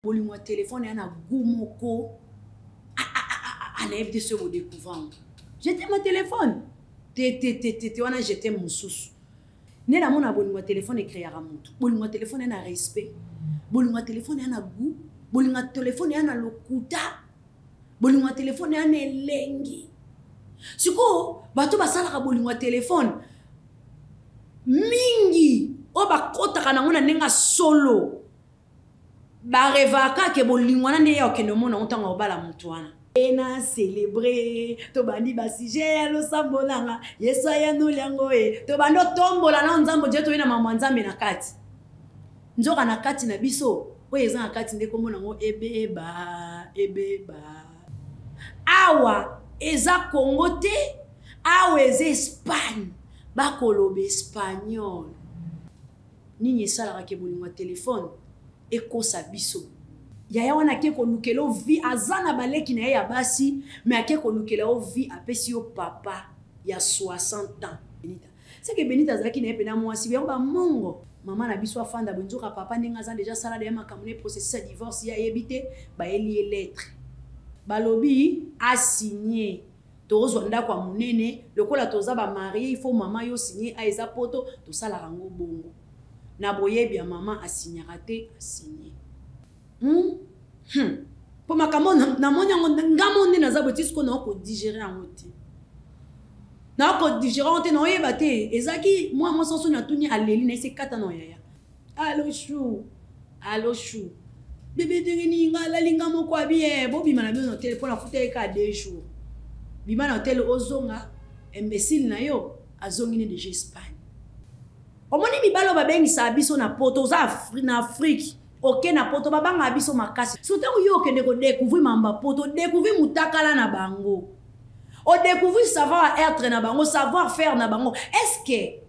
Bolingo téléphone yana gumoko anaebde se mo découvrant. J'étais mon téléphone. Wana j'étais mon sous. Ne na mona bolingo téléphone créera mutu. Bolingo téléphone yana respect. Bolingo téléphone yana goût. Bolingo téléphone yana lokuta. Bolingo téléphone yana elengi. Siko bato basala bolingo téléphone mingi o bakota kana ngona nenga solo. Ba revaka ke bolingwana ne ya okende mona ontanga obala mutwana ena célébrer to bandi ba sujet ya lo sambolanga yeso ya no lyango to bando tombola na nzambo je to ina mama nzambe na kati nzoka na kati na biso oyo eza na kati ndeko mona ngo ebeba awa eza Congo te awa eza Espagne bakolobe espagnol nini esala ke bolingwa téléphone eko sabiso yaya wana ke konukelo vi azana baleki na ya basi mais ake konukelo vi apesi yo papa ya 60 ans Benita c'est que Benita zaki na pena mwasi ba mongo mama na biso afanda bonjoka papa ndinga za déjà sala de makamune processus divorce ya yebite ba elie lettre balobi a signé tozo ndako munene lokola toza ba marié il faut mama yo signer a eza poto to sala rango bongo na boyebi ya mama asignera te asigné po makambo na monya ngamo nde na zaboti siko na ko digérer en oti na ko digérer en te na oyeba te ezaki moi sanso na tuni aleli na ese kata na yaya allo chou bébé dingini ngala linga moko abie bobi mana bi no téléphone afuta ka 2 jours bima na hotel ozonga imbécile na yo azongi ne de Espagne. Omoni mibalo babengisa biso na poto za na Afrique oke na poto babanga biso makasi sotango yo ke ndeko découvrir mamba poto découvrir mutakala na bango o découvrir savoir être na bango savoir faire na bango est-ce que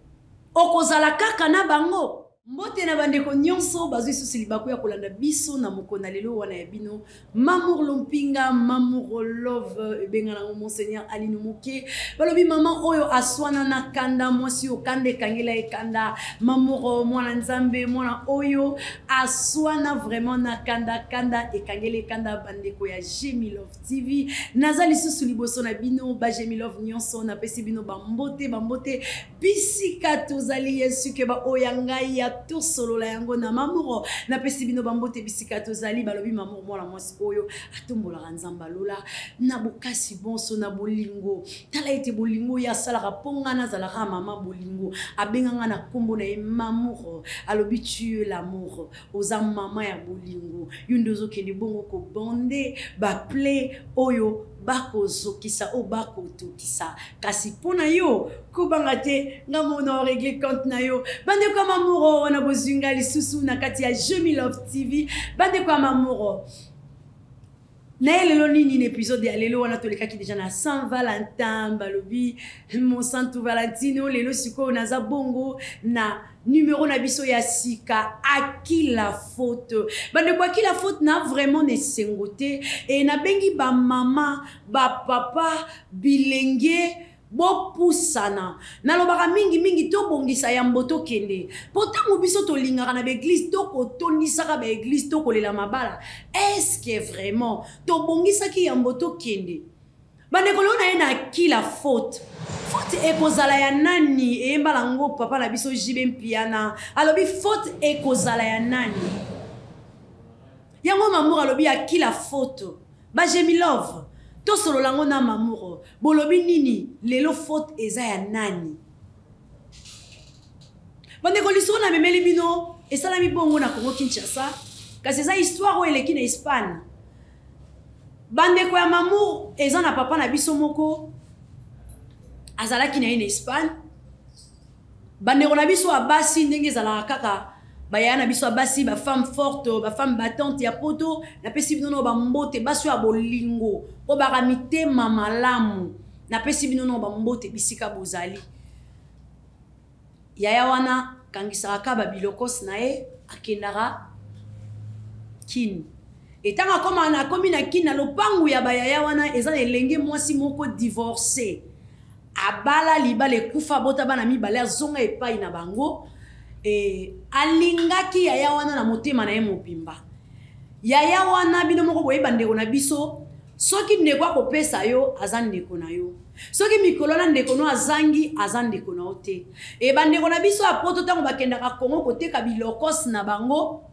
okozala kaka na bango mbote na bandeko nyonso bazwi susili bakuya kolanda biso na mokona lelo wana ya bino Mamour Lompinga Mamour Love benga na Monseigneur Alino Moke balobi maman oyo aswana na kanda mwasi okande kangela ekanda Mamour mwana nzambe mwana oyo aswana vraiment na kanda ekangela ekanda bandeko ya Jemi Love TV nazali susili boso na bino ba Jemi Love nyonso na pesi bino bambote bisika tozali yesu ke ba oyanga ya tout solo la yango na Mamour na pesi bino bambote bisika tozali balobi Mamour mwana mwasi oyo atombola nzamba lola na bokasi bonso na bolingo tala ete bolingo ya sala ponga na zala mama bolingo abenganga na kombo na Mamour alobi tu l'amour oza mama ya bolingo yundozo kende bongo ko bande ba play oyo bako zokisa o bako tokisa kasi pona yo kubanga te ngamona régler compte na yo bande kwa Mamour wana bozinga lisusu na kati ya Jemi Love TV bande kwa Mamour na lelo nini épisode ya lelo wana tolekaki déjà na Saint Valentin balobi mon Saint Valentino lelo siko naza bongo na numéro na biso ya sika à qui la faute bande kwa qui la faute na vraiment ne sengote et na bengi ba mama ba papa bilenge bo pusana nalobaka mingi to bongisa ya mboto kende potango biso to lingaka na l'église to kotonisaka ba église to kolela mabala est-ce que vraiment to bongisa ki ya mboto kende bande kolona ena ki la faute ekozala ya nani eyembala ngo papa na biso jibe mpiana alobi faute ekozala ya nani yango Mamour alobi ya ki la faute ba Jemi Love to solo lango na Mamour bolobi nini lelo faute eza ya nani bande koliso na memeli bino esala mi bongo na Congo Kinshasa kasi eza histoire o eleki na Espagne bande ko ya Mamour eza na papa na biso moko azalaki na ina Espagne bande ko na biso abasi ndenge zala kaka bayana biso abasi ba femme forte ba femme battante ya poto na pesi bino ba mbote baso ya bolingo o baramite mamalamu na pesi bino ba mbote bisika bozali yaya wana kangisaka ba bilokos na e akendara kin etanga koma na komi na kin na lopangu ya bayaya wana eza elenge mwasi moko divorcé abala libale kufa bota bana mibale zonga epai na bango alingaki yaya wana na motema na ye mopimba yaya wana bino moko boyeba ndeko na biso soki ndeko akopesa yo aza ndeko na yo soki mikolo na ndeko no azangi aza ndeko na yo te e bandeko na biso ya poto ntango bakendaka Kongo koteka bilokosi na bango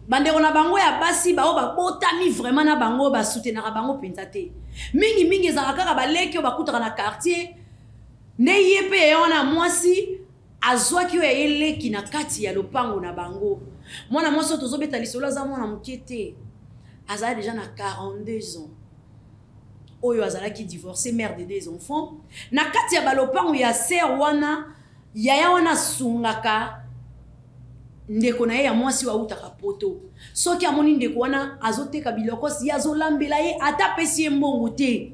bandeko na bango ya basi bao babotami vraiment na bango basoutenaka bango mpenza te mingi ezalaka kaka baleki oyo bakutaka na quartier nde ye mpe yaya wana mwasi azwaki oyo yaye leki na kati ya lopango na bango mwana mwasi oyo tozobeta lisolo aza mwana moke te azala déjà na 42 ans oyo azalaki divorcé mère de 2 enfants na kati ya balopango ya ser wana yaya wana asungaka ndeko na ye ya mwasi wautaka poto soki amoni ndeko wana azoteka bilokosi ye azolambela ye ata pesi ye mbongo te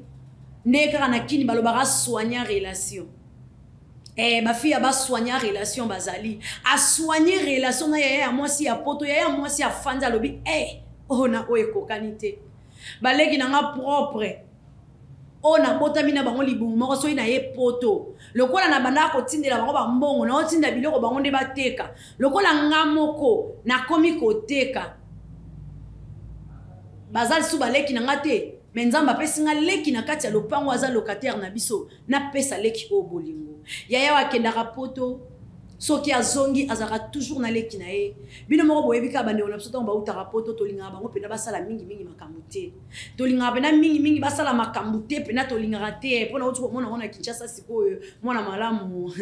nde kaka na kini balobaka soigner relation bafille basoigner relation bazali asoigner relation na yaya ya mwasi ya poto yaya ya mwasi afandi alobi ona oyo ekokani te baleki nanga propre oyo nabotami na bango libumu moko soki na ye poto lokola na banda kotindela bango bambongo na otinda biloko bango nde bateka lokola nga moko nakomi koteka baza lisusu baleki nanga te me nzambe apesi nga leki na kati ya lopango aza locataire na biso napesa leki oyo bolingo yaya akendaka poto soki azongi azaka toujours na leki na ye bino moko boyebi kaka bandeko na biso ntango bautaka poto tolingaka bango mpena basala mingi makambo te tolingaka mpena mingi basala makambo te mpena tolingaka te mpona oti komona ngo na Kinshasa sikoyo mwana malamu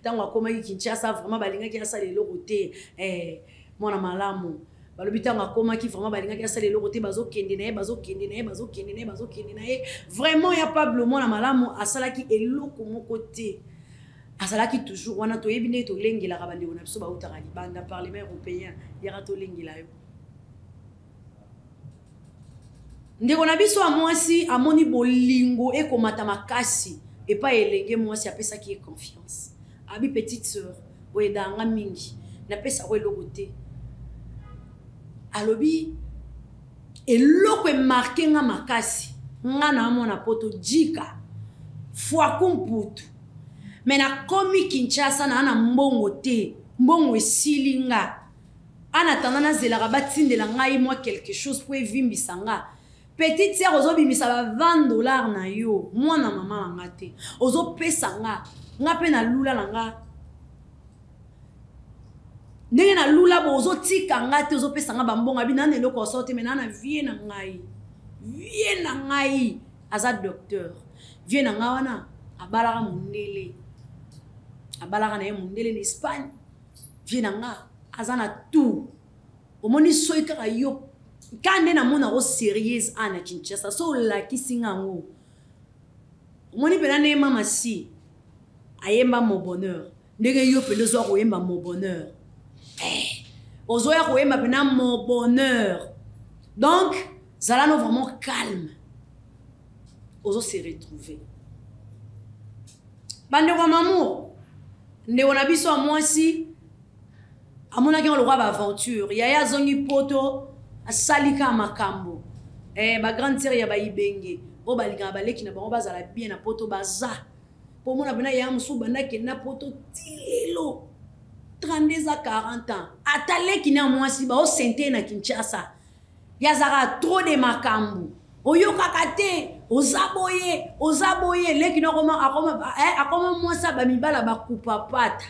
ntango akomaki Kinshasa vraiment balingaki asala eloko te mwana malamu balobi ntango akomaki vraiment balingaki asala eloko te bazokende na ye vraiment ya Pablo mwana malamu asalaki eloko moko te azalaki toujours wana toyebi nde tolengelaka bandeko na biso bautaka libanda parlement européen yaka tolengela yo ndeko na biso ya mwasi amoni bolingo ekomata makasi epai elenge mwasi apesaki ye confiance abi petite sœur oyedanga mingi napesaka eloko te alobi eloko emarke nga makasi nga na amona poto jika fwaku mputu me nakomi Kinshasa na ana mbongo te mbongo esili nga ana tanda nazelaka batindela ngai mwa quelque chose po evimbisa nga petite sœur ozobimisa ba $20 na yo mwana mama na nga te ozopesa nga mpe na lula na nga ndenge na lula bo ozotika nga te ozopesa nga bambongo abi nana eloko osorte me nana vie na ngai aza docteur vie na nga wana abalaka mondele abalaka na ye mondele na Espagne vie na nga aza na tout omoni soki kaka yo ka nde namona o sérieuse ana Kinshasa so olakisi nga ngo omoni mpena nayemba masi ayemba mon bonheur ndenge yo mpe ozwa koyemba mon bonheur ozoya koyemba mpena mon bonheur donc zala no vraiment calme ozo se retrouver bandeko mamour ndeko na biso ya mwasi amonaki ngo lokwa baaventure yaya azongi poto asalika makambo bagrande sere ya baibenge oyo balingaka baleki na bango bazala bien na poto baza mpo mona mpena yaya mosusu bandaki na poto ti lelo 32 à 40 ans ata leki na mwasi baosente na Kinshasa yazaka trop de makambo oyokaka te oza boye leki na akoma mwasi bamibala bakupa pata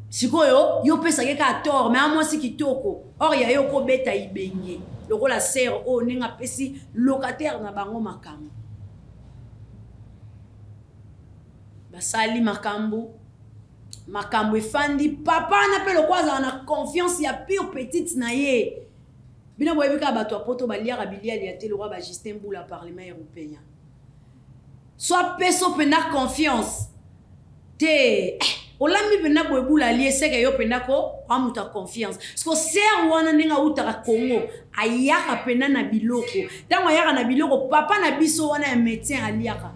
sikoyo yo pesaki ka tort me amwasi kitoko or ya yo kobeta ibenge lokola sere oyo ndenge apesi locataire na bango makambo basali makambo efandi papa na mpe lokwa azala na confiance ya pure petite na ye bino boyebi kaka bato ya poto baliaka biliali ya te lokwa Justin Mbula parlement européen soit peso mpena confiance te olambi mpena boyebula lie seke yo mpena ko amuta confiance parceque ser wana ndenge autaka Congo ayaka mpena na biloko ntango ayaka na biloko papa na biso wana ya médecin aliaka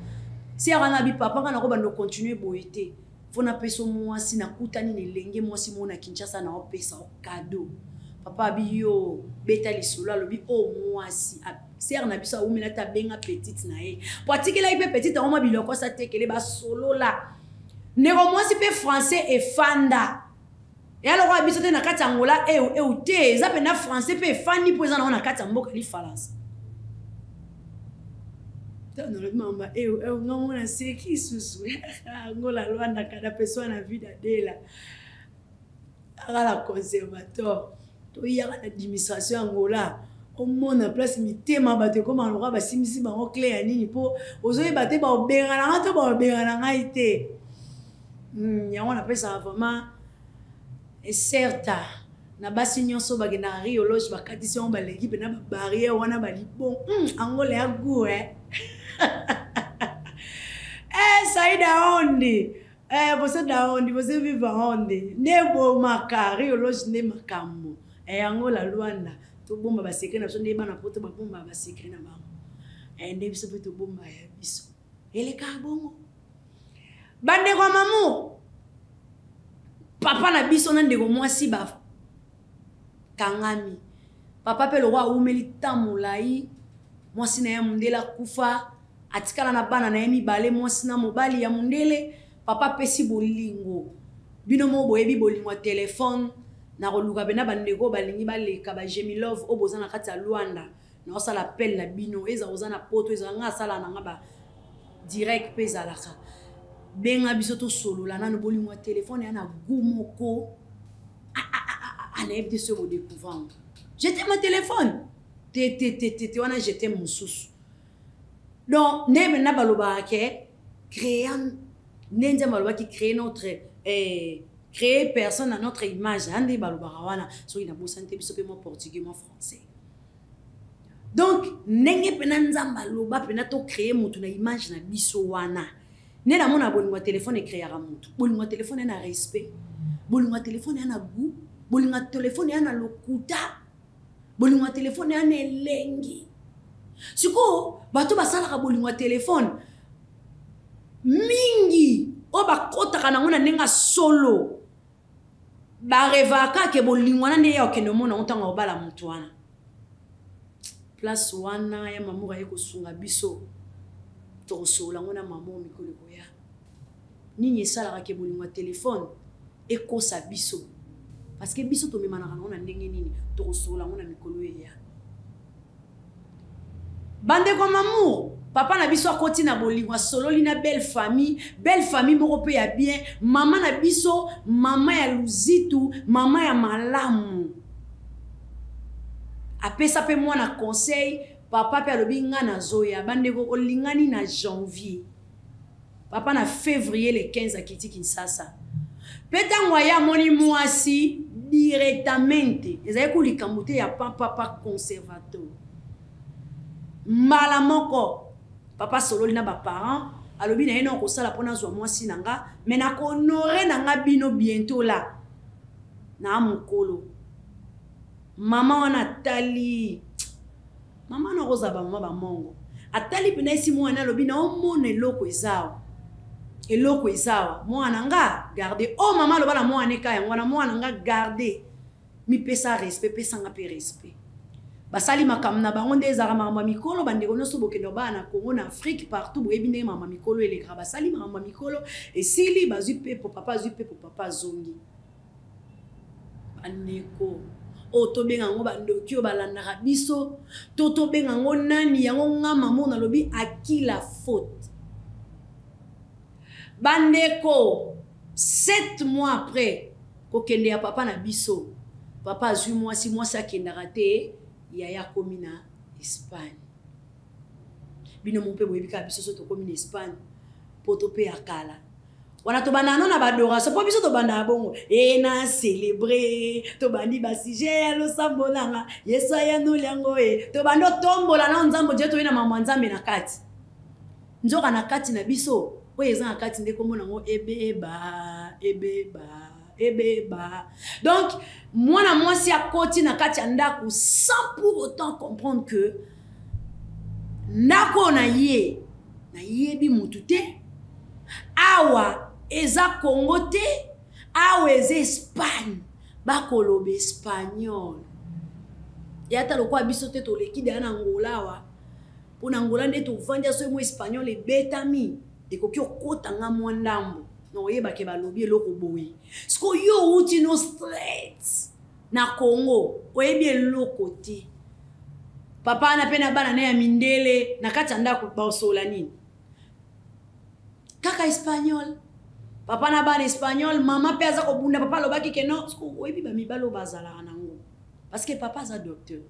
ser wana bi papa nga nako bando continue boye te fona peso mwasi nakutani nelenge mwasi mona Kinshasa na opesa o cadeau papa abi yo beta lisolo alobi o mwasi ser na biso aumela ta benga petite na ye po atikela ipe petite ngoma biloko sa tekele ba solo la ndeko mwasi pe français efanda Et alors abiso te na kati Angola ou te za pena français pe fani po ezana na kati mboka li falance. Tano le mama non na c'est qui susu Angola Luanda kada personne na vie d'Adela. Ala la conservateur to yaka na administration Angola au monde en place mitema bato comme alora ba simisi ba clé nini po ozoye baté ba obengana to ba obengana ngaite. Yango na pesa vraiment et certes na basi nyonso bagena Rio loge bakatisi on ba l'équipe na barrière wana ba libon Angola ya go Saïda Ondi você da onde você vive onde nebo makari loge ne makambo Angola Luanda to bomba ba secret na so ne bana poto ba bomba ba secret na bango ne biso to bomba ya biso ele ka bongo bande kwa mamu papa na biso na ndeko mwasi ba kangami papa pe lo roi umeli tamulai mwasi na ya mundela kufa atikala na bana na yemi bale mwasi na mobali ya mundele papa pesi bolingo bino mo boyebi bolingo téléphone na koluka bena bandeko balingi baleka ba Jemi Love obozana kati ya Luanda na osala appel na bino eza ozana poto eza nga sala na nga ba direct pesa la ka benga biso to solo la nanu bolingo téléphone ya na gumoko ana ebde se bo découvrir j'étais mon téléphone te wana j'étais mon sous donc nebe na baloba ke créant nenza baloba qui créer notre créer personne à notre image ande baloba wana so ina bo santé biso pe mo portugais mo français donc nenge pena nzamba loba pena to créer mutu na image na biso wana ne na mona bolingo téléphone e créer mutu bolingo téléphone na respect bolingo téléphone na goût bolingo téléphone na lokuta bolingo téléphone na elengi siko bato basala ka bolingo téléphone mingi o bakota kana ngona nenga solo ba revaka ke bolingo na ne ya okende mona ontanga obala mutu wana place wana ya mamuka yeko sunga biso to sola ngona mamo mikolo koya nini sala ka ke bolingo téléphone e ko sa biso parce que biso to memana ngona ndenge nini to sola ngona mikolo ya bande kwa mamour papa na biso akoti na bolingo solo lina belle famille moko pe ya bien mama na biso mama ya luzitu mama ya malamu apesa pe mwana conseil papa pe alobi nga na zoya bande ko olingani na janvier papa na février le 15 akiti Kinshasa peta ngwaya moni mwasi directamente ezali kulikamute ya papa conservateur mbala moko papa sololi na ba parents alobi na yeno ko sala pona zwa mwasi nanga mais na ko honorer nanga bino bientôt là na mukolo mama wana tali mama na koza ba mama ba mongo atali pena isi mwana alobi na omona eloko ezawa mwana nga garder oh mama loba na mwana ka yango na mwana nga garder mi pesa respect pesa nga pe respect basali makamna bango nde ezara mama mikolo bandeko nyonso bokendo bana Congo na Afrique partout boyebi ndenge mama mikolo elekra basali mama mikolo esili bazwi pe po papa azwi pe po papa zongi bandeko o to benga ngo bandoki o balandaka biso to benga ngo nani yango ngama mona lobi akila faute bandeko 7 mois après kokende ya papa na biso papa azwi mwasi akendaka te yaya komi na Espagne bino mpe boyebika biso so to komi na Espagne poto pe akala wana to banana na badora so po biso to banda bongo na célébrer to bandi ba sujet lo sambolanga yeso ya no liango to bando tombola na nzambo je to ina mama nzambe na kati nzoka na kati na biso o yeza na kati ndeko mona ngo ebeba donc mwana mwasi akoti na kati ya ndako sans pour autant comprendre que ndako na yebi mutu te awa eza Congo te awa eza Espagne bakoloba espagnol yata lokwa biso te toleki de na Angola wa pona Angola nde to vanja so mo espagnol ebetami ekoki okota nga mwandambo non yeba ke balobi eloko boye siko yo uti no straight na Congo oyebi eloko te papa na pena bana na ya mindele na kati ndako baosola nini kaka espagnol papa na bana espagnol mama pe aza ko bunda papa lobaki ke non siko oyebi ba mibalo bazala nango parce que papa za docteur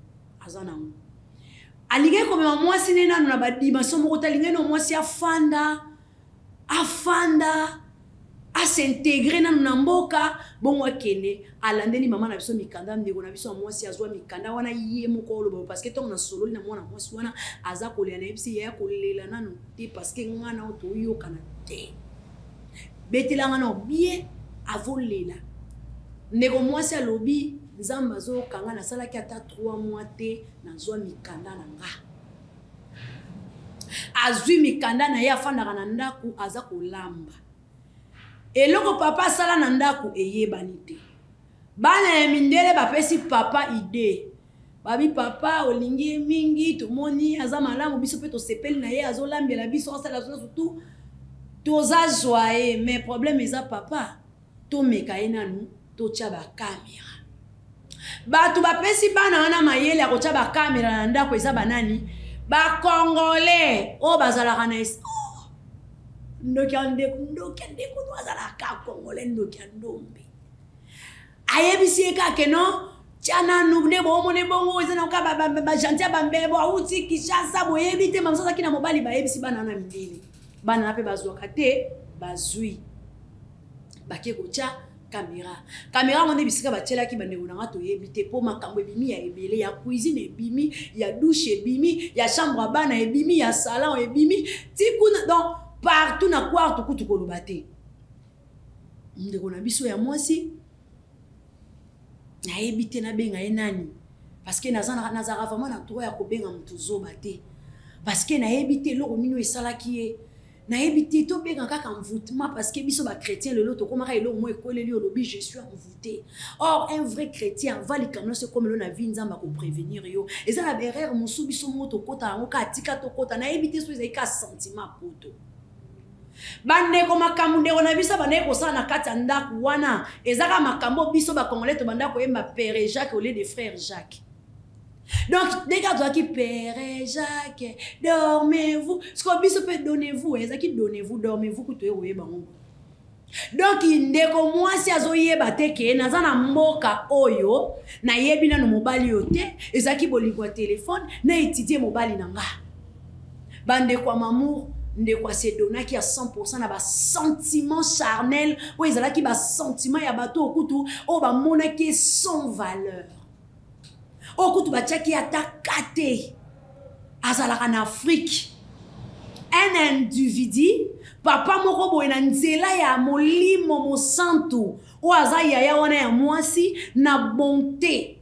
aza nango alinge ko mema mwasi nena na ba dimension moko talinge no mwasi afanda a s'intégrer na mboka bon wakene alandeli mama na biso mikanda ndeko na biso mwasi azwa mikanda wana ye moko lobo parce que ton na solo na mwana mwasi wana aza kolela na bisi ya kolela nanu te parce que ngana oto yoka na te betelanga no bien avolela ndeko mwasi alobi nzamba zo kanga na salaki ata 3 mois te na zwa mikanda na nga azwi mikanda na ye afandaka na ndaku aza kolamba eloko papa sala na ndaku eyebani te bana ya mindele bapesi papa ide babi papa olingi mingi tomoni aza malamu biso pe tosepeli na ye azolambela biso asala surtout toza joye mais problème eza papa tomeka ye nanu totia bakamera bato bapesi bana wana mayele akotia bakamera na ndako eza banani bakongole o bazalaka na ndoki andeko twazalaka kongole ndoki andombe ayebisi ekake no tiana nubne bomone bongo ezana ka bajantia bambebo auti kishasa boyebi te mamsasa kina mobali bayebisi bana na mindele bana na pe bazwaka te bazwi bake kotia caméra ngone bisika batielaki bandeko na ngato yebi te po makambo ebimi ya ebele ya cuisine ebimi ya douche ebimi ya chambre à bana ebimi ya salon ebimi tikuna donc partout na quarto kutu koloba te ndeko na biso ya mwasi na yebi te na benga ye nani parce que nazara vraiment na droit ya kobenga mutu zoba te parce que na yebi te loko nino esalaki ye na yebi to benga kaka envoûtement parce que biso ba chrétien le loto komaka elo mo ekoleli olobi je suis envoûté. Or un vrai chrétien va likamno se comme le na vie nzamba ko prévenir yo eza la erreur musu biso moto kota ngo ka tika to kota na yebi te so eza ka sentiment poto bande ko makambo ndeko na biso bande ko sala na kati ya ndaku wana ezaka makambo biso ba congolais to banda ko yemba père Jacques au lieu de frère Jacques. Donc, dès que toi qui père Jacques, dormez-vous. Ce qu'on dit, peut donnez-vous. Et ça qui donnez-vous, dormez-vous, que tu es bon. Donc, ndeko moi si azoye bateke nazana mboka oyo na yebina no mobali yote ezaki bolingo téléphone na étudier mobali nanga. Bande kwa mamour ndeko se donaki à 100% na ba sentiment charnel ou ezalaki ba sentiment ya bato okutu o ba monaki sans valeur. Okutu bachaki atakate azalaka na Afrique un individu papa moko boye na nzela ya molimo mosantu o azaya ya wana ya mwasi na bonté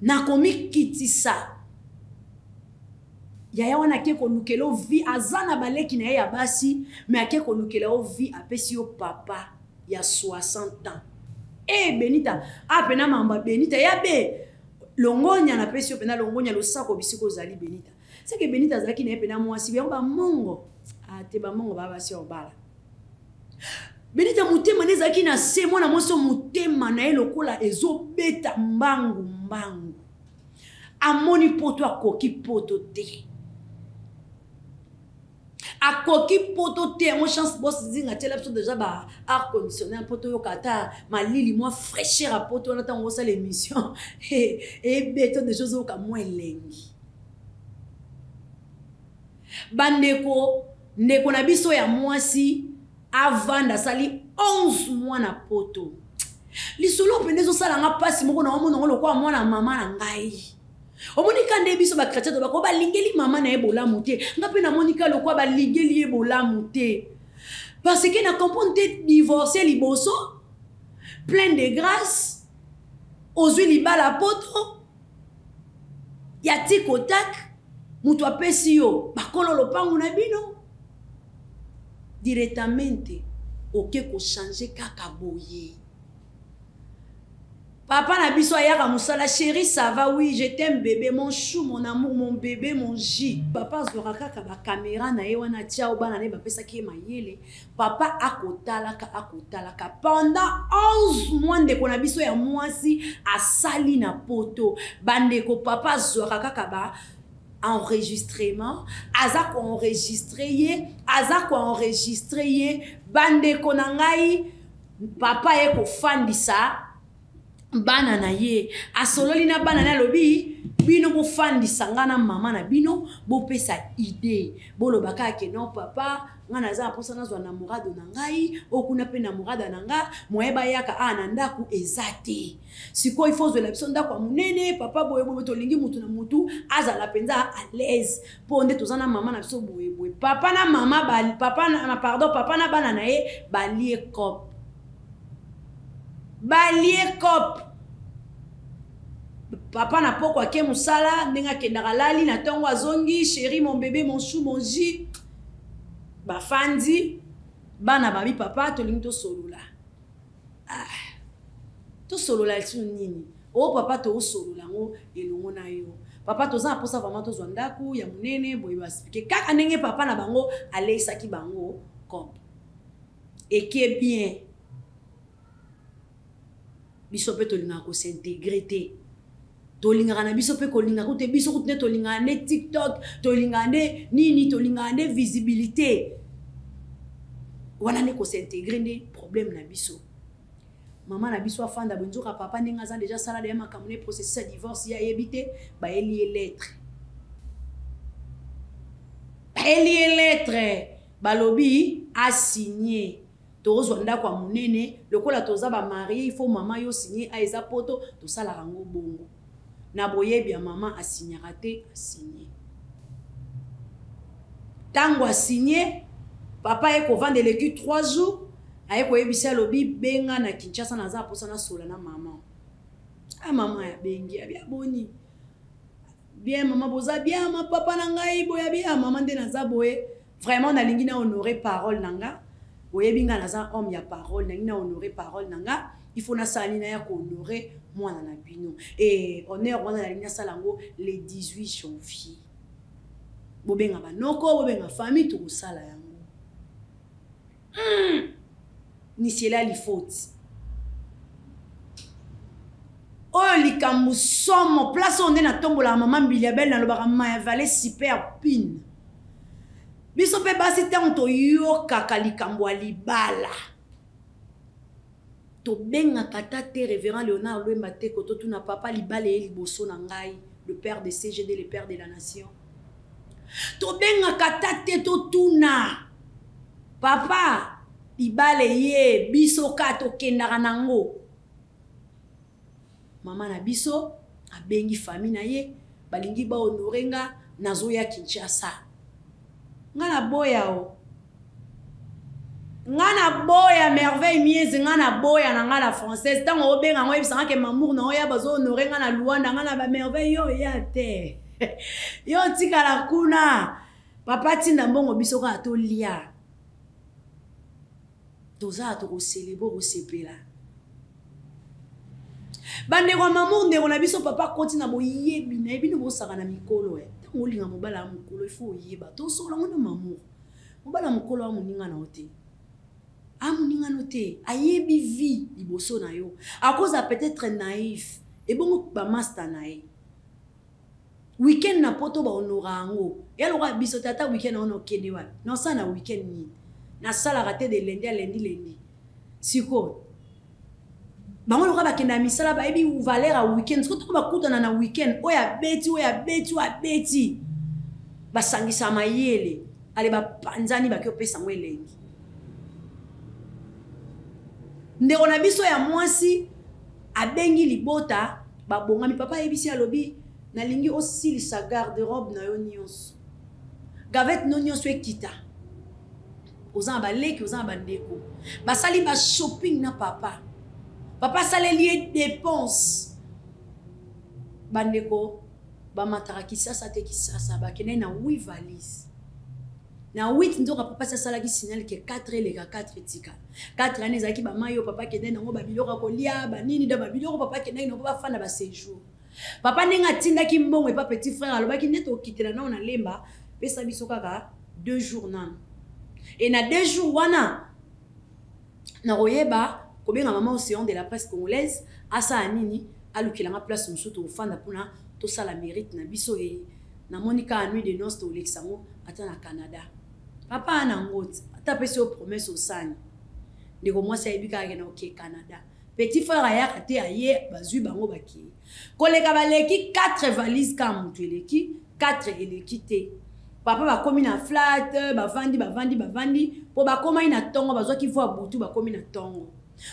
na komikitisa ya wana ke konukelo vi azana baleki na ya basi mais ake konukelo vi apesi yo papa ya 60 ans Benita apena mamba Benita ya be longonya na pesi opena longonya lo sako bisiko zali Benita c'est que Benita zaki na pena mwasi ba mongo ate ba mongo ba basi obala Benita mutema ne zaki na se mwana moso mutema na elokola ezobeta mbangu amoni poto akoki poto te akoki poto te mo chance boss zinga tela biso déjà ba air conditionné poto yo kata malili moi fraîcheur a poto na tango ça l'émission et beto de choses au ka moins lengi bandeko ndeko na biso ya mwasi avanda sali 11 mois na poto lisolo pendezo sala nga pasi moko na omo ngolo kwa mwana mama na ngai omonika nde biso ba chrétien to ba ko ba lingeli mama na ebola muté ngape na monika lokwa ba lingeli ebola muté parce que na comprendre te divorcer liboso plein de grâce ozwi libala poto ya tikotak mutu apesi yo bakolo lopangu na bino directement oke ko changer kaka boye Papa na biso ayaka musala chérie ça va oui je t'aime bébé mon chou mon amour mon bébé mon J. Papa zoraka ka ba caméra na ye wana tia bana ne ba pesa ki mayele. Papa akotala ka pendant 11 mois ndeko na biso ya mwasi asali na poto. Bandeko papa zoraka ka ba enregistrement aza ko enregistrer ye bandeko na ngai papa ye ko fandisa bana na ye asololi na bana na lobi bino bo fandisa ngana mama na bino bo pesa idée bolobaka ke non papa ngana za posa na zwa na murado na ngai okuna pe na murada na nga moyeba yaka ana ndaku ezate siko il faut de la biso ndako munene papa boye boye tolingi mutu na mutu azala penza à l'aise ponde tozana mama na biso boye boye papa na mama papa na bana na ye balie cop papa na poko ke musala ndenga kendaka lali na tongo azongi chérie mon bébé mon chou mon J bafandi bana babi papa tolingi tosolola nini o papa tosolola ngo elongo na yo papa toza posa vraiment tozwa ndaku ya munene boye basike kaka ndenge papa na bango aleisaki bango cop et qui est bien biso pe tolinga ko s'intégrer te tolinga na biso pe kolinga ko te biso ko te tolinga ne TikTok tolinga ne nini tolinga ne visibilité wana ne ko s'intégrer ne problème na biso maman na biso afanda bonjoka papa ndinga za déjà sala de makamune processus de divorce ya yebite ba elie lettre balobi a signé tozwa ndako ya munene lokola toza ba marié il faut maman yo signer a eza poto to sala rango bongo na boyebi ya maman a signera te a signer tango a signer papa e ko vendre le cul 3 jours aye ko yebisa lobi benga na Kinshasa na za posa na sola na maman maman ya bengi ya bia boni bien maman boza bien ma papa na ngai boya bien maman de na za boye vraiment na lingi na honorer parole nanga oyebi nga naza homme ya parole na ngina honorer parole nanga il faut na sali na ya ko honorer mwana na bino et honneur wana na lingi na salango le 18 janvier bobenga banoko bobenga famille to sala yango ni cela li faute oyo likambo somo place onde na tombola maman Biliabel na lobaka maya vale super pin biso pe basi tango toyokaka likambo ya libala tobengaka tate révérend Léonard Lwemba te kototuna papa libala ye liboso na ngai le père de CGD le père de la nation tobengaka tate totuna papa libala ye biso ka tokendaka nango mama na biso abengi famille na ye balingi ba honorenga nazoya Kinshasa ngana boya merveille miezi ngana boya na ngana française tango obenga ngo ebisanga ke mamour na oya bazo honorer ngana Luanda ngana ba merveille yo ya te yo tikala kuna papa tinda mbongo biso ka to lia toza to ko célébrer ko sepela bande kwa mamour ndeko na biso papa kontina boyebi na yebi no bosaka na mikolo tango linga mobala mukolo il faut yeba to sola ngona mamour mobala mukolo wa muninga na ote amuninga note ayebi vie liboso na yo à cause peut-être naïf et bon ba master naï weekend na poto ba honorango yalo ka biso tata weekend on okende wa non ça na weekend ni na sala raté de lundi à lundi siko bango loka bakenda misala ba ebi valeur a weekend ko to ba kutana na weekend oya beti basangisa mayele ale ba panzani ba kyopesa ngwelengi ndeko na biso ya mwasi abengi libota babongami papa yebisi alobi nalingi osilisa garde-robe na yo nyonso gavette no nyonso ekita ozanga baleki ozanga bandeko basali ba shopping na papa saleli dépense bandeko ba matara kisasa te kisasa bakene na 8 valise na 8 nzoka papa sa sala ki signal ke 4 eleka 4 etika 4 années ezalaki bamayo papa kende nango babiloko kolia banini da babiloko papa kende nango bafanda ba séjour papa ndenge atindaki mbongo epa petit frère alobaki nde tokitela nao na lemba pesa biso kaka 2 jours nano et na 2 jours wana na koyeba kobenga mama océan de la presse congolaise asa nini alukilanga place mosusu tofanda mpona tosala mérite na biso e na monika nuit de noces toleksango ata na Canada papa na ngoti ata pesi yo promesse osani ndeko mwasi ayebi kaka kena oke Canada petit frère ayaka te aye bazwi bango baki koleka baleki 4 valises ka mutu eleki 4 eleki te papa bakomi na flat bavandi po bakomai na tongo bazwaki vo butu bakomi na tongo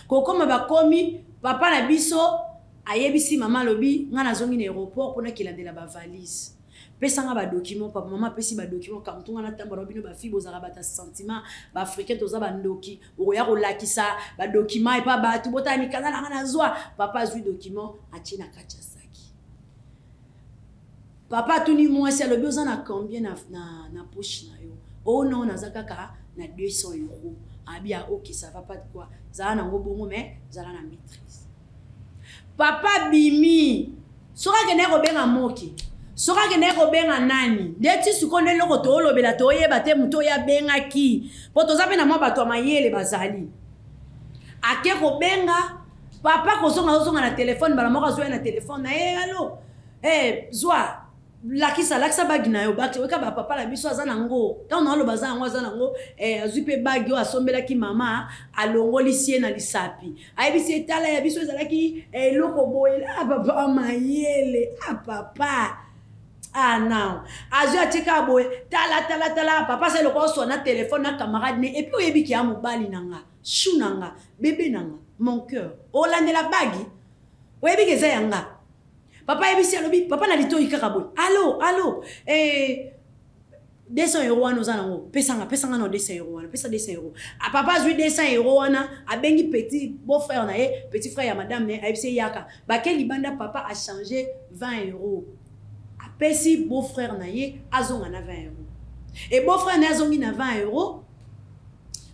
kokoma bakomi papa na biso ayebisi mama lobi nga nazongi na aéroport mpona kilandela bavalise pesanga badocument papa mama pesi badocument kamutunga na tambola bino bafi bozala bata sentiment baafricain toza bandoki okoya kolakisa badocument epa bato botala mikanda nanga nazwa papa azwi document atie na kati ya saki papa tuni mwasi alobi oza na combien na poche na yo o non naza kaka na 200 euros abia ok ça va pas de quoi zala nango bongo mais zala na maîtrise papa bimi soka kene kobenga moki soka kene kobenga nani ndeti sukonde loko toolobela toyeba te muto ya benga ki po toza pe na mwa bato mayele bazali ake kobenga papa kozonga na telefone bala moko azoya na telefone na allo zwa lakisa bagi na yo bakte weka ba papa la biso aza nango tant na oloba za ngo aza nango azwi pe bagi yo asombelaki mama alongoli sie na lisapi ayebisi etala ya biso ezalaki eloko boyela papa mayele papa non azwi atika boye tala papa se loko so na telefone na camarade ne et puis oyebi ki ya mobali nanga chou nanga bébé nanga mon cœur olandela bagi oyebi ke za yanga papa yebisi alobi papa na lito ikaka boy allo 200 euros wana oza nango pesanga na 200 euros wana pesa 200 euros papa azwi 200 euros wana abengi petit beau frère na ye petit frère ya madame ne ayebisi yaka bake libanda papa a changé 20 euros apesi beau frère na ye azonga na 20 euros et beau frère na azongi na 20 euros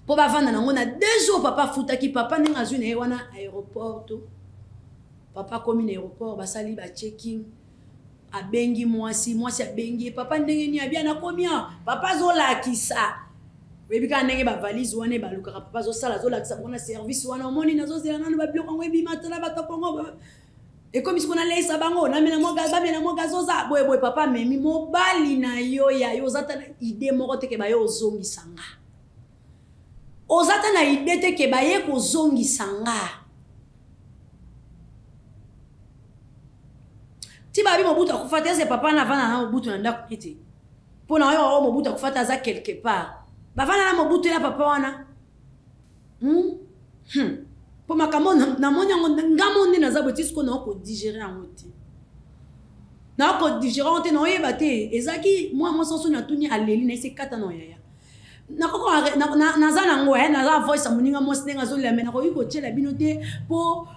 po bavanda nango na 2 jours papa futaki papa ndenge azwi na ye wana aéroport to papa komi na aéroport basali ba checking abengi mwasi abengi papa ndenge ni abia na komia papa zolakisa webika ndenge ba valise wana baluka papa zosala zolakisa bona service wana omoni nazozela nanu ba biloko ngo ebima tala batakongo et comme ce qu'on a laissé bango na mena moga zoza boy papa memi mobali na yo ya yo zata na idée moko te ke ba yo ozongisanga ozata na idée te ke ba ye ko zongisanga ti babi mobutu akufata ese papa na vana na mobutu na ndako ete pona yo mobutu akufata za quelque part bavana na mobutu ya papa wana po makambo na monyango ngamo ndi naza botisiko na ko digérer yango te na ko digérer te no yeba te ezaki moi sanso na tuni aleli na ese kata no yaya na koko naza nango naza voice amuninga mo singa zo lemena ko yiko tshela bino te po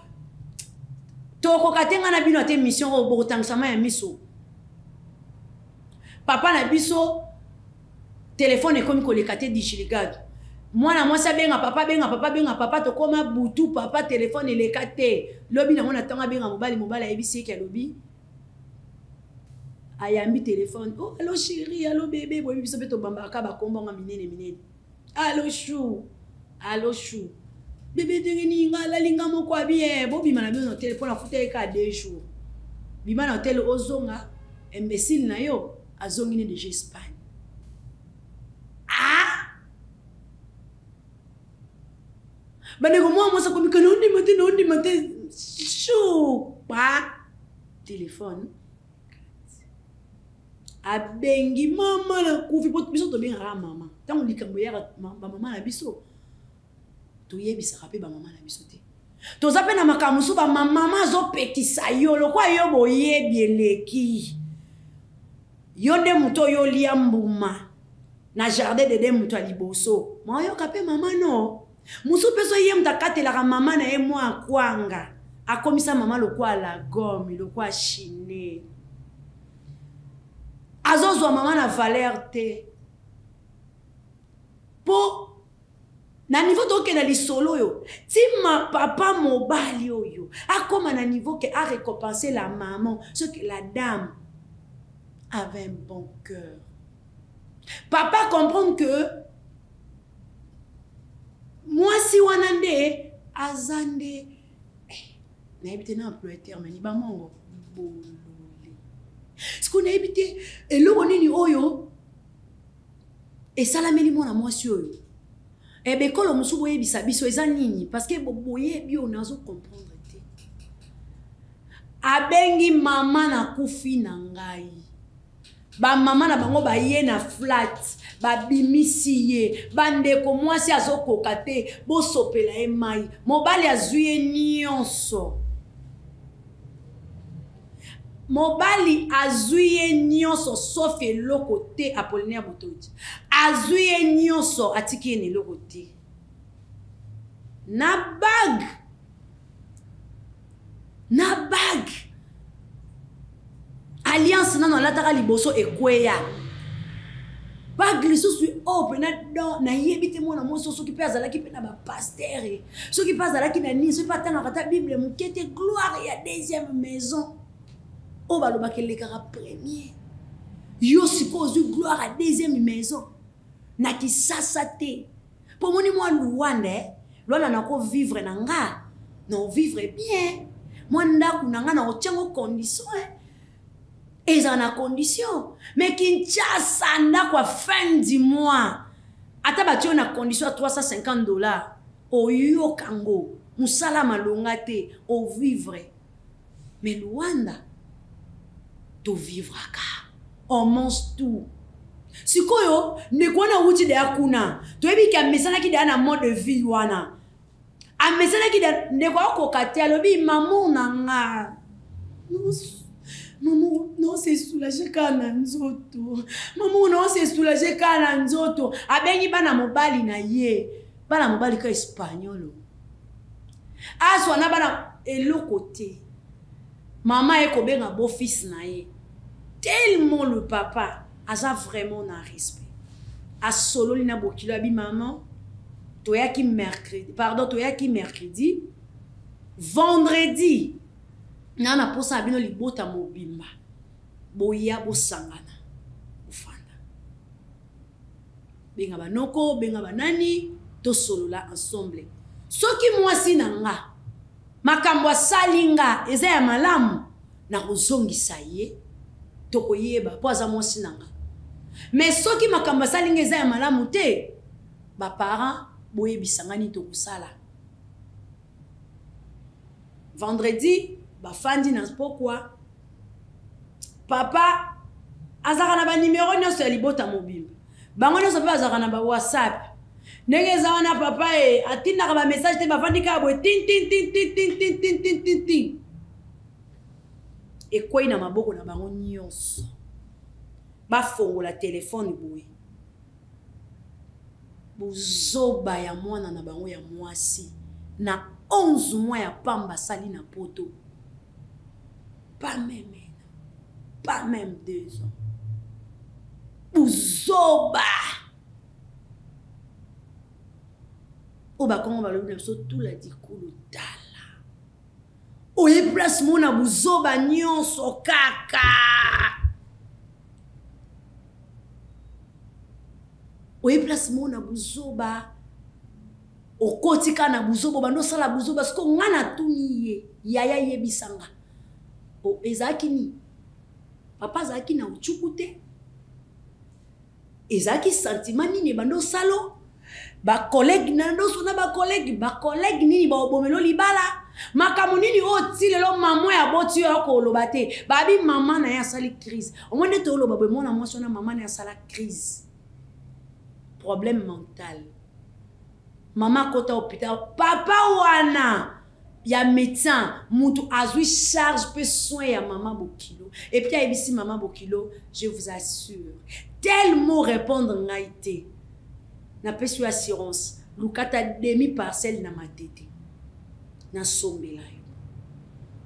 toko katenga na bino ate mission o botangisama ya miso papa na biso telefone ekomi koleka te digirigado mwana mwasi benga papa to koma butu papa telefone eleka te lobi nango na ntango abenga mobali ayebisi eke alobi ayambi telefone allo chéri allo bébé boyebi biso mpe tobambaka bakombonga minene allo chou bébé ndenge ninga lalinga moko abi bobima na bino na hotel mpona futa eka 2 jours bima na hotel ozonga imbécile na yo azongi ne déjà Espagne bandeko mwa mwasa komika na ondima te chou téléphone abengi mama na kufi po biso tobengaka mama ntango likambo yaka bamama na biso toyebisaka mpe bamama na biso te toza mpe na makambo mosusu bamama azopekisa yo lokwa yo boyebi eleki yo nde moto oyo olia mbuma na jardin de de moto ya liboso maoyoka mpe mama no mosusu mpe so ye moto akatelaka mama na ye mwa akwanga akomisa mama lokwa la gomme lokwa chine azozwa mama na valeur te po na niveau toke na lisolo yo ti ma papa mobali oyo akoma na niveau que a récompenser la maman ce que la dame avait un bon cœur. Papa comprend que moi si wanande azande na ebite na employé terme ni ba mongo bolole ce qu'on a ebite eloko nini oyo et salameli mona mwasi oyo ebe kolo musu boyebisa biso eza nini parce que boyebi on nazo comprendre te abengi mama na kufi na ngai ba mama na bango ba ye na flat ba bimisi ye bandeko mwasi azokoka te bo sopela e mai mobali azuye nyonso mobali azuye nyonso sauf eloko te Apollinaire Botodi azuye nyonso atiki ene eloko te na bag alliance nano alataka liboso ekweya bag lisusu ope na yebi te mwana mwasi soki mpe azalaki mpe na bapastere soki mpe azalaki na nini soki mpe atangaka ta bible moke te gloire ya deuxième maison o balobaki elekaka premier yo siko ozwi gloire à deuxième maison na kisasa te po moni mwa Luanda Luanda nako vivre na nga na vivre bien mwa ndaku na nga na otiango condition eza na condition mais Kinshasa ndako à fin du mois ata batio na condition à $350 oyo kango musala malonga te o vivre mais Luanda to vivre aka on mange tout sikoyo nekwana wuti de akuna to ebi ka mesana ki na mode de vie wana a mesana ki de nekwa ko kati alobi maman nanga maman non c'est soulagé kana nzoto maman non c'est soulagé kana nzoto abengi bana mobali na ye bana mobali ka espagnol aswa na bana eloko te maman eko benga beau fils na ye tellement le papa a vraiment un respect a solo lina bokilo abi maman toyaki mercredi pardon toyaki mercredi vendredi nana posa abino libota mobimba boya bosangana ufanda benga banoko benga banani to solo la ensemble soki mwasi nanga makambo salinga eza ya malamu na kozongisa ye tokoyeba po aza mwasi nanga mais soki makambo salinga eza ya malamu te ba parents boyebisangani tokosala vendredi bafandi na pourquoi papa azaka na ba numéro nyonso ya libota mobile bango nyonso pe azaka na ba WhatsApp ndenge eza wana papa atindaka ba message te bafandi ka boye tin tin tin tin tin tin tin tin tin tin ekwei na maboko na bango nyonso bafongola telefone boye bozoba ya mwana na bango ya mwasi na 11 mois ya pamba sali na poto pas même 2 ans bozoba oba kongo balobi na biso tula dikulu tala oye place mona bozoba nyonso kaka oye place mona bozoba okotika na buzoba bando sala buzoba siko ngana tuni yaya yebisanga o ezaki ni papa zaki na uchukute ezaki sentiment nini bando salo ba collègue na ndo sona ba collègue nini ba obomelo libala makamu nini o tilelo maman ya boti yo ko lobate babi maman na ya sali crise o monde to loba be mona mwasi na maman na ya sala crise problème mental maman kota hôpital papa wana ya médecin mutu azui charge pe soin ya maman Bokilo et puis ici maman Bokilo je vous assure tellement répondre ngaité na pesu assurance lukata demi parcelle na matete na sombela yo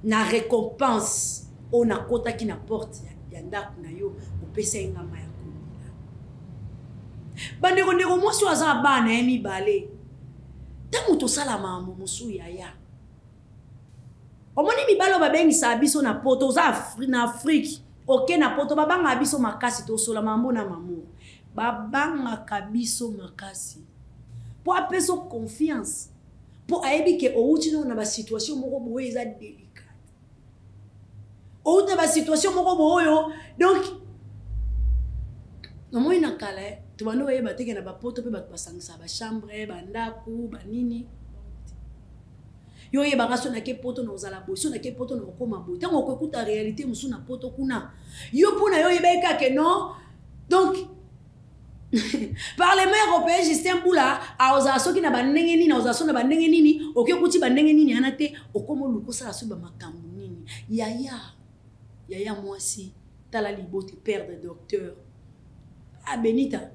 na récompense on a kota ki na porte ya ndaku na yo opesa ngama ya komila bandeko ndeko mwasi aza bana ya mibale ntango tosala mosu yaya omoni mibale babengisa biso na poto oza na Afrique oke na poto babanga biso makasi tosola mambo na mamour babanga biso makasi po apeso confiance po ayebi ke outi na ba situation moko boye eza délicate outi na ba situation moko boyo donc nomoi na kala tubando yeba teke na ba poto pe ba basangisa ba chambre ba ndaku ba nini yo yeba so na ke poto na ozala boy so na ke poto na okoma boy tango okuta réalité musu na poto kuna yo pona yo yeba ke non donc Parlement européen Justin Boula a oza soki na bandenge nini na oza so na bandenge nini oke kuti bandenge nini anate okomo lukosa la so ba makambu nini yaya mwasi tala libote père de docteur ah Benita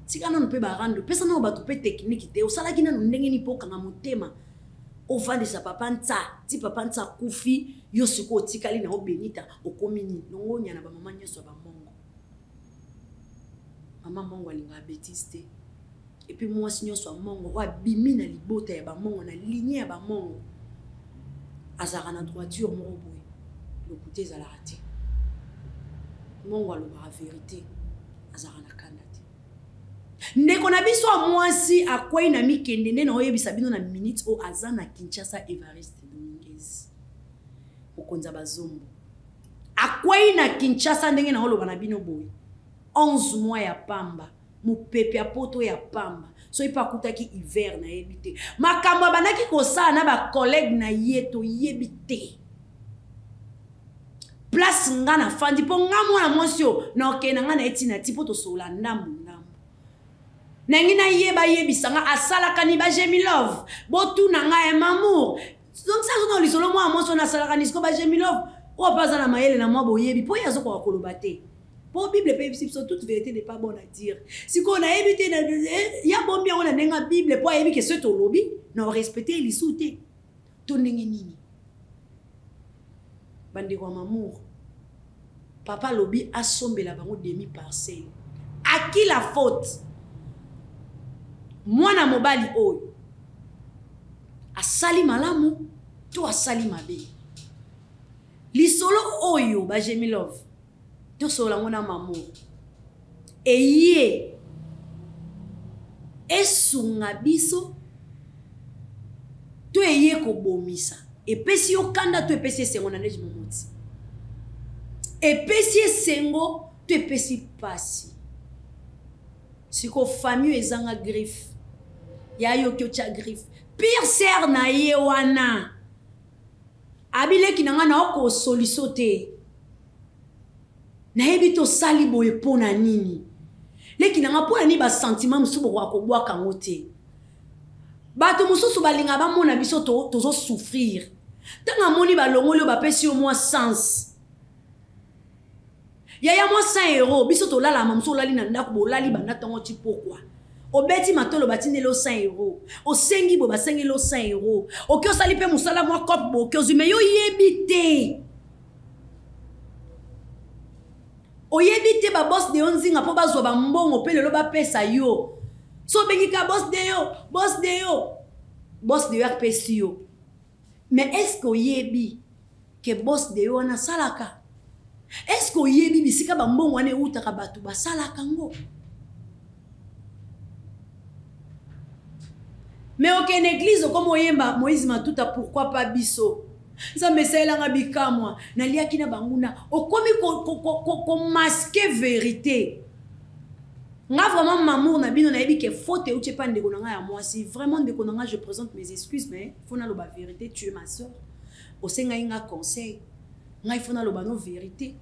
tika nanu pe barando pesa na bato pe technique te osala kina no ndenge ni poka nga motema ovande sa papa nta ti papa nta kufi yo siko tikali na o Benita okomini nongo nyana ba mama nyoso ba mongo mama mongo alinga betiste et puis moi signyo so mongo wa bimi na libota ya ba mongo na ligne ya ba mongo azara na droiture moko boy le côté za la raté mongo alo ba vérité azara na kandati ndeko na biso mwasi akwai na mikende nde na oyebisa bino na minute o azana Kinshasa Evariste Dominguez okonza bazombo akwai na Kinshasa ndenge na oloba na bino boy 11 mois ya pamba mupepe ya poto ya pamba so ipa kutaki hiver na yebite makambo banaki kosala na ba collègue na yeto yebite place nga na fandi po nga mwana mwasio na okena nga na etina tipo to sola ndambu nangi na yeba yebisa nga asala kani ba Jemi Love botu na nga ya mamour donc ça no lisolo mwa mwasio na sala kani sko ba Jemi Love o paza na mayele na mwa boyebi po yazo ko kolobate. Pour Bible et toute vérité n'est pas bonne à dire. Si on a évité, il y a bon bien on a une Bible pour éviter que ce to lobby, non respecter les soutes. Ton nini. Bande kwa mamour. Papa lobby a sombé la bango demi parcelle. À qui la faute? Moi na mobali oyo. A sali malamu, to a sali mabe. Li solo oyo ba Jemi Love. To sola ngona mamu eye esunga biso to eye ko bomisa epesi okanda to epesi sengo na neji momoti epesi sengo to epesi pasi siko famille ezanga griffe ya yo kyo cha griffe pire ser na ye wana abile kinanga na oko solisote na yebi to sali boye pona nini leki na ngapona ni ba sentiment musubo kwa kobwa kangote bato mususu balinga ba mona biso tozo souffrir tanga moni ba longolo ba pesi au moins sens ya moi 100 euros biso to lala mamso lali na ndako bo lali banda tango ti pourquoi obeti matolo batinelo 100 euros osengi bo basengelo 100 euros okyo sali pe musala moi cop bo okyo zume yo yebite oyebite ba boss de onzinga po bazwa ba mbongo pe lelo ba pesa yo so bengi ka boss de yo RPC yo mais est-ce que oyebi ke boss de yo na salaka est-ce que oyebi bisika ba mbongo ane utaka batu ba salaka ngo mais aucune église comme oyemba Moïse Matuta pourquoi pas biso ça me sait la ngabika moi na liaki na banguna okomi ko masquer vérité nga vraiment mamour na bino na yebi ke faute ou tu pas ndeko na nga ya moi si vraiment ndeko na nga je présente mes excuses mais faut na lo ba vérité tu es ma sœur osenga inga conseil nga il faut na lo ba no vérité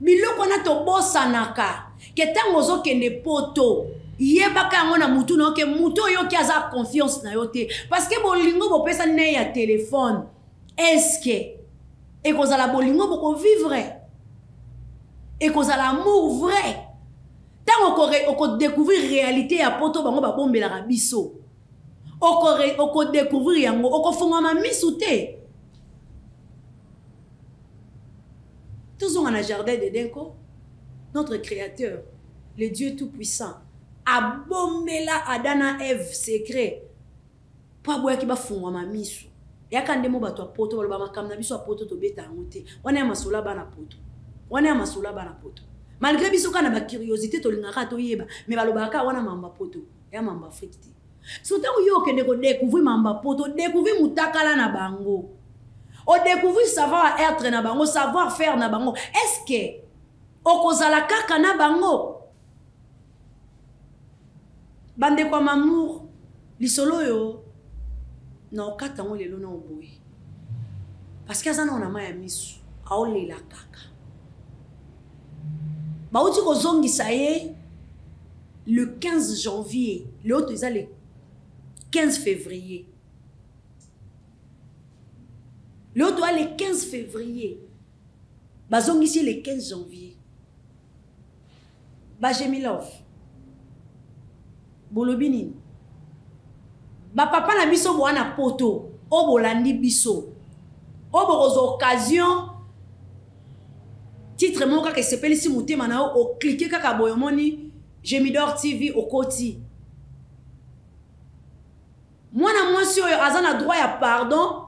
biloko na to bosanaka ke tango zo kende poto yebaka ngona mutu no ke mutu yo ki aza confiance na yo te parce que bolingo bo pesa ne ya téléphone est-ce que et cause la bolingo boko vivre et cause l'amour vrai tant on découvrir réalité ya poto bango ba bombela ka biso oko découvrir yango oko fonga ma misute tous on a jardin de denko notre créateur, le Dieu tout-puissant, a bombé là Adana Ève secret. Pas boire qui va fondre ma misu. Et à quand des mots bateau poto, ou le bama kam na biso poto to beta ngote. On est masola bana poto. On est masola bana poto. Malgré biso kana ba curiosité to lingaka to yeba, mais balobaka wana mamba poto. Ya mamba frikti. Surtout yo ke ndeko découvrir mamba poto, découvrir mutakala na bango. O découvrir savoir être na bango, savoir faire na bango. Est-ce que okozala kaka na bango? Bande kwa mamour, lisolo yo, na okata ngo lelo na oboye. Parce que azana on a maya misu, aolela kaka. Ba uti ko zongi saye le 15 janvier, l'autre ils le 15 février. L'autre le 15 février. Ba zongi ici le 15 janvier. Ba Jemilov. Bolobini. Ba papa na biso boana poto, o bolandi biso. O bozo occasion titre mon kaka s'appelle si mutema na o cliquer kaka boyomoni Jemidor TV au koti. Mwana mwasi oyo azana droit ya pardon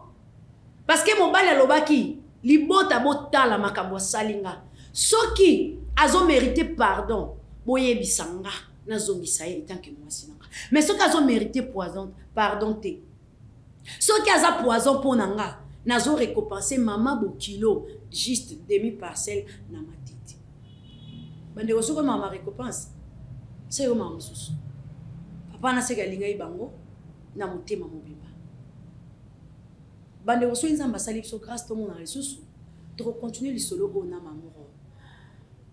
parce que mobali alobaki libota botala makambo salinga. Soki azo mérité pardon, boye bisanga na zongisa ye tant que mwasi nanga. Mais soki azo mérité poison, pardon te. Soki aza poison pour nanga, nazo récompenser mama bokilo juste demi parcelle na matiti. Bande osoko mama récompense. C'est yo mama susu. Papa na seka linga ibango na motema mobimba. Bande oso nzamba sali biso grâce to mona lisusu. To continuer lisolo o na mamoro.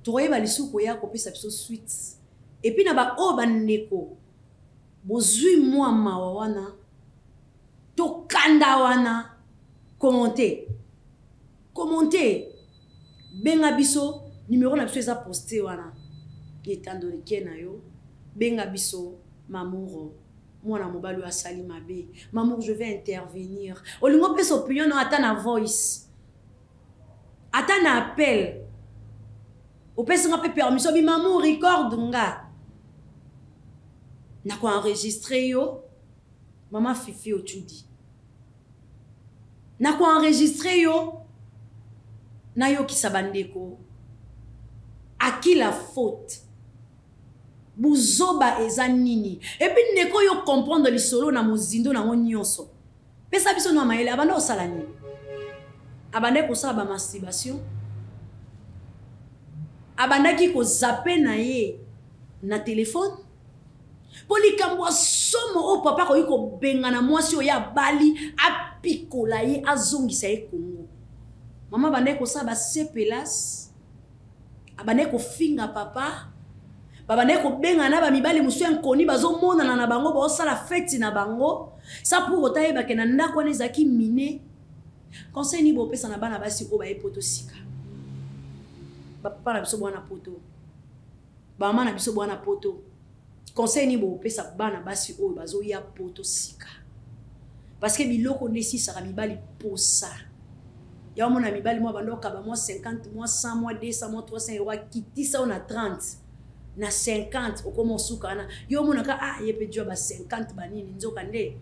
To yeba lisuku ya ko pesa biso suite. Et puis na ba o bandeko. Bozui moi mawa wana. To kanda wana. Commenter. Benga biso numéro na biso eza posté wana. Étant donné na yo benga biso mamuro mwana mobali wa sali mabe mamour je vais intervenir olingo pesa opinion no ata na voice ata na appel opesa nga pe permission bi mamour record nga na ko enregistrer yo mama fifi otudi na ko enregistrer yo na yo kisabandeko à qui la faute buzoba eza nini et puis ndeko yo comprendre lisolo na mozindo na nyonso pesa biso no maele abanda osala nini abanda ko sala ba masturbation abanda ki ko zapper na ye na téléphone polikambo somo o papa ko yiko benga na mwasi o ya bali apikola ye azongisa ye Kongo mama banda ko sala ba sepelas abanda ko finga papa babane ko benga na ba mibali musu enkoni bazo mona na bango ba osala fête na bango ça pour otaye ba kena ndako na ezaki mine conseil ni bo pesa na bana basi o ba epoto sika ba papa na biso bwana poto ba mama na biso bwana poto conseil ni bo pesa bana basi o bazo ya poto sika parce que biloko nesi saka mibali posa ya mona mibali mo bandoka ba mo 50 mo 100 mo 200 mo 300 euro kitisa on a 30 na 50 okoma osukana yo monaka yepe dio ba 50 banini nzoka nde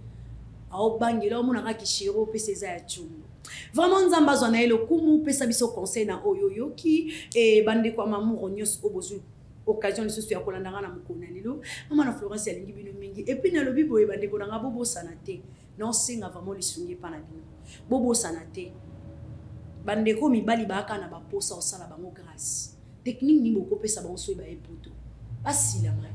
ao bangela monaka kishiro pesa za ya chumbu vraiment nzamba zona ele kumu pesa biso conseil na oyoyo ki e bande kwa mamour nyos obozu occasion lisusu ya kolandanga na mukona lelo mama na Florence alingi bino mingi et puis na lobi boye bande konanga bobo sanate non singa vraiment lisungi pa na bino bobo sanate bande ko mibali baka na ba posa osala bango grâce technique ni boko pesa bango so ba epoto basi la mre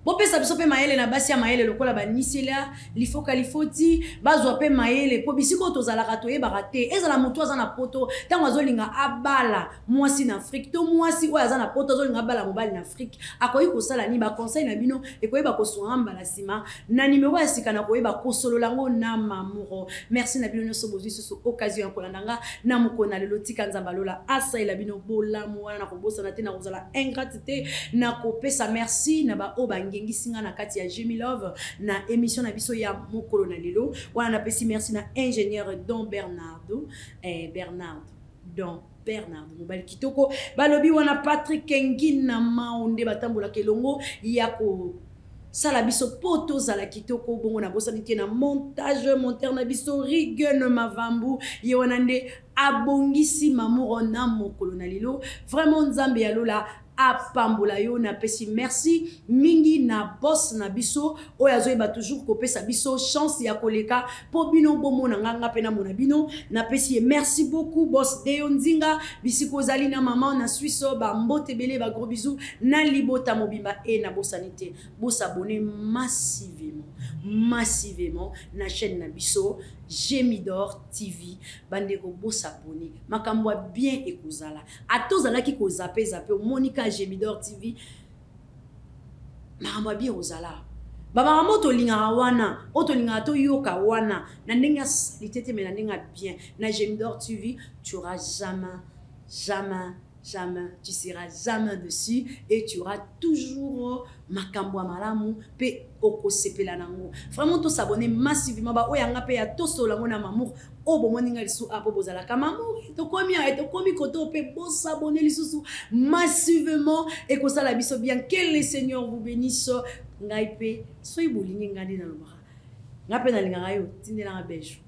bo pesa biso pe maele na basi ya maele lokola ba nisela lifoka lifoti bazwa pe maele po bisiko tozala kato e barate ezala moto azana poto tango azolinga abala mwasi na Afrique to mwasi oyo azana poto azolinga abala mobali na Afrique akoyi kosala ni ba conseil na bino ekoyeba kosoamba la sima na numéro ya sika na koyeba kosololango na mamuro merci na bino nyonso bozwi so occasion ya kolandanga na mokona lelo tika nzamba lola asa ela bino bolamu wana na kobosa na te na kozala ingratité na kopesa merci na ba obangi ngisinga na kati ya Jemilov na émission na biso ya mokolo na lelo wana na pesi merci na ingénieur Don Bernardo Bernard dans Bernard Mobile Kitoko balobi wana Patrick Engina maonde batambola kelongo yako sala biso poto zala kitoko bongo na bosani te na montage monteur na biso Rigen Mavambu yewanande abongisi mamuro na mokolo na lilo vraiment nzambe ya lola apambola yo na pesi merci mingi na boss na biso oyazo eba toujours kopesa biso chance ya koleka po bino bomona nganga pena mona bino na pesi merci beaucoup boss Deo Nzinga bisiko zali na maman na Suisse ba mbote bele ba gros bisous na libota mobimba et na bosanité bos abonner massivement na chaîne na biso Gemidor TV bandeko bos abonner makambo bien ekozala atozala ki ko zappe Monica Gemidor TV makambo bien ozala baba moto linga wana otolinga to yoka wana na ndenge salité mais na ndenge bien na Gemidor TV tu auras jamais, tu seras jamais dessus et tu auras toujours makambo malamu pe oko sepela nango. Vraiment to s'abonner massivement ba oyanga pe ya to solango na mamour o bomoninga lisu apo bozala ka mamour to komi koto pe bo s'abonner lisusu massivement et ko sala biso bien que le Seigneur vous bénisse ngai pe soy bolingi ngandi na lobara ngape na linga yo tindela bejo